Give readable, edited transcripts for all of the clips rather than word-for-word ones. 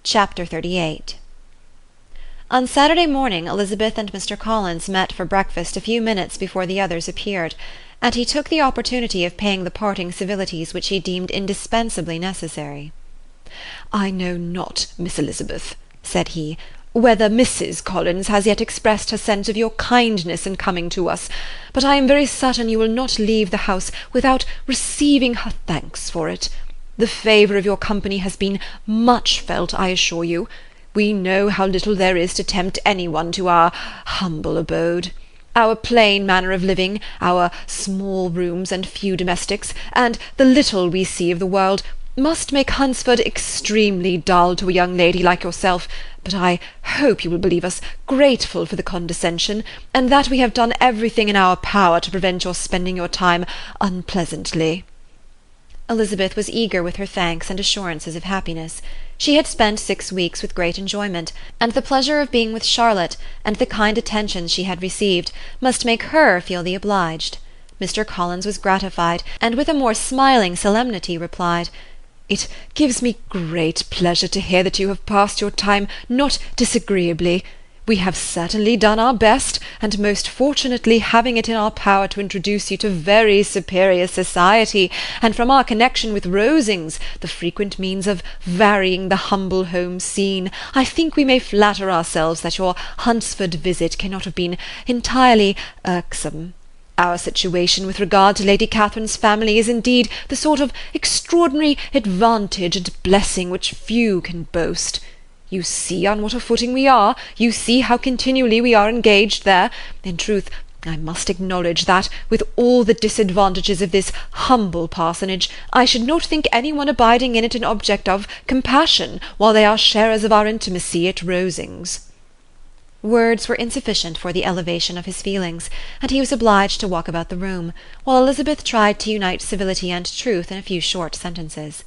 Chapter 38 On Saturday morning Elizabeth and Mr. Collins met for breakfast a few minutes before the others appeared, and he took the opportunity of paying the parting civilities which he deemed indispensably necessary. "I know not, Miss Elizabeth," said he, "whether Mrs. Collins has yet expressed her sense of your kindness in coming to us, but I am very certain you will not leave the house without receiving her thanks for it. The favour of your company has been much felt, I assure you. We know how little there is to tempt any one to our humble abode. Our plain manner of living, our small rooms and few domestics, and the little we see of the world, must make Hunsford extremely dull to a young lady like yourself, but I hope you will believe us grateful for the condescension, and that we have done everything in our power to prevent your spending your time unpleasantly." Elizabeth was eager with her thanks and assurances of happiness. She had spent 6 weeks with great enjoyment, and the pleasure of being with Charlotte, and the kind attentions she had received, must make her feel the obliged. Mr. Collins was gratified, and with a more smiling solemnity replied, "It gives me great pleasure to hear that you have passed your time not disagreeably. We have certainly done our best, and most fortunately having it in our power to introduce you to very superior society, and from our connection with Rosings, the frequent means of varying the humble home scene, I think we may flatter ourselves that your Hunsford visit cannot have been entirely irksome. Our situation with regard to Lady Catherine's family is indeed the sort of extraordinary advantage and blessing which few can boast. You see on what a footing we are, you see how continually we are engaged there. In truth, I must acknowledge that, with all the disadvantages of this humble parsonage, I should not think any one abiding in it an object of compassion, while they are sharers of our intimacy at Rosings." Words were insufficient for the elevation of his feelings, and he was obliged to walk about the room, while Elizabeth tried to unite civility and truth in a few short sentences.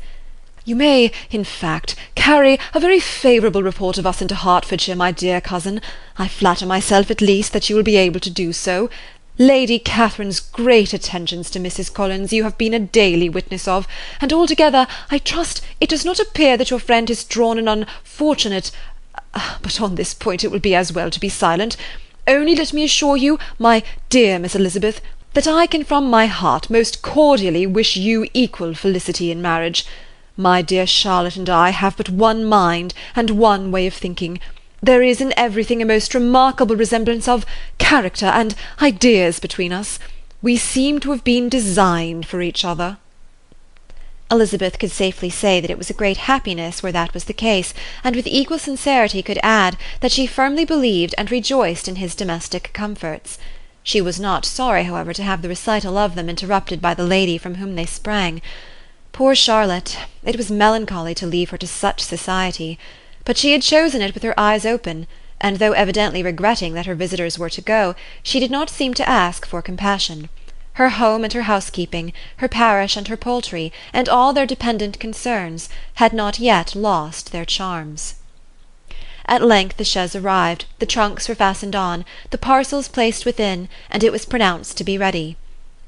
"You may, in fact, carry a very favourable report of us into Hertfordshire, my dear cousin. I flatter myself, at least, that you will be able to do so. Lady Catherine's great attentions to Mrs. Collins you have been a daily witness of, and altogether I trust it does not appear that your friend has drawn an unfortunate— but on this point it will be as well to be silent. Only let me assure you, my dear Miss Elizabeth, that I can from my heart most cordially wish you equal felicity in marriage. My dear Charlotte and I have but one mind and one way of thinking. There is in everything a most remarkable resemblance of character and ideas between us. We seem to have been designed for each other." Elizabeth could safely say that it was a great happiness where that was the case, and with equal sincerity could add that she firmly believed and rejoiced in his domestic comforts. She was not sorry, however, to have the recital of them interrupted by the lady from whom they sprang. Poor Charlotte! It was melancholy to leave her to such society, but she had chosen it with her eyes open, and though evidently regretting that her visitors were to go, she did not seem to ask for compassion. Her home and her housekeeping, her parish and her poultry, and all their dependent concerns, had not yet lost their charms. At length the chaise arrived, the trunks were fastened on, the parcels placed within, and it was pronounced to be ready.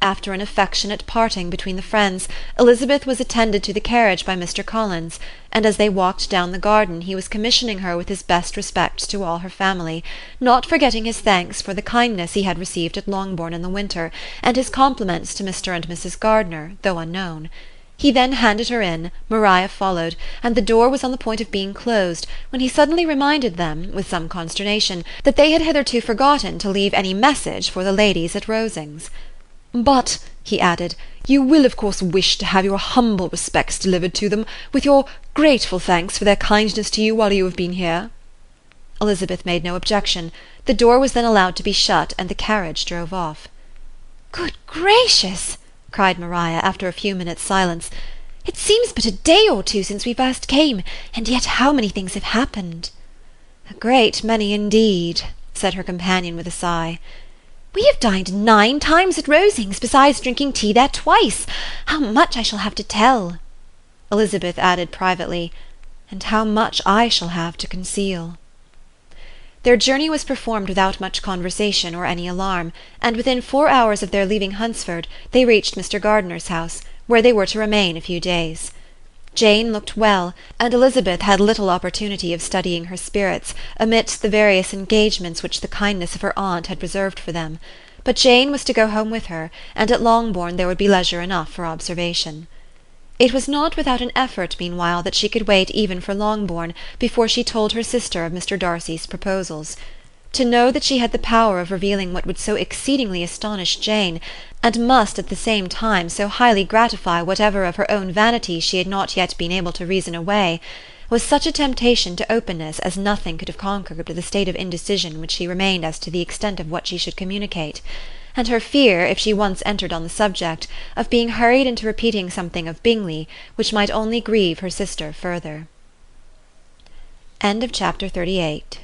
After an affectionate parting between the friends, Elizabeth was attended to the carriage by Mr. Collins, and as they walked down the garden he was commissioning her with his best respects to all her family, not forgetting his thanks for the kindness he had received at Longbourn in the winter, and his compliments to Mr. and Mrs. Gardiner, though unknown. He then handed her in, Maria followed, and the door was on the point of being closed, when he suddenly reminded them, with some consternation, that they had hitherto forgotten to leave any message for the ladies at Rosings. "But," he added, "you will of course wish to have your humble respects delivered to them, with your grateful thanks for their kindness to you while you have been here." Elizabeth made no objection. The door was then allowed to be shut, and the carriage drove off. "Good gracious!" cried Maria, after a few minutes' silence. "It seems but a day or two since we first came, and yet how many things have happened!" "A great many indeed," said her companion with a sigh. "We have dined 9 times at Rosings, besides drinking tea there twice. How much I shall have to tell!" Elizabeth added privately, "And how much I shall have to conceal." Their journey was performed without much conversation or any alarm, and within 4 hours of their leaving Hunsford they reached Mr. Gardiner's house, where they were to remain a few days. Jane looked well, and Elizabeth had little opportunity of studying her spirits, amidst the various engagements which the kindness of her aunt had reserved for them. But Jane was to go home with her, and at Longbourn there would be leisure enough for observation. It was not without an effort, meanwhile, that she could wait even for Longbourn before she told her sister of Mr. Darcy's proposals. To know that she had the power of revealing what would so exceedingly astonish Jane, and must at the same time so highly gratify whatever of her own vanity she had not yet been able to reason away, was such a temptation to openness as nothing could have conquered the state of indecision in which she remained as to the extent of what she should communicate, and her fear, if she once entered on the subject, of being hurried into repeating something of Bingley, which might only grieve her sister further. Chapter 38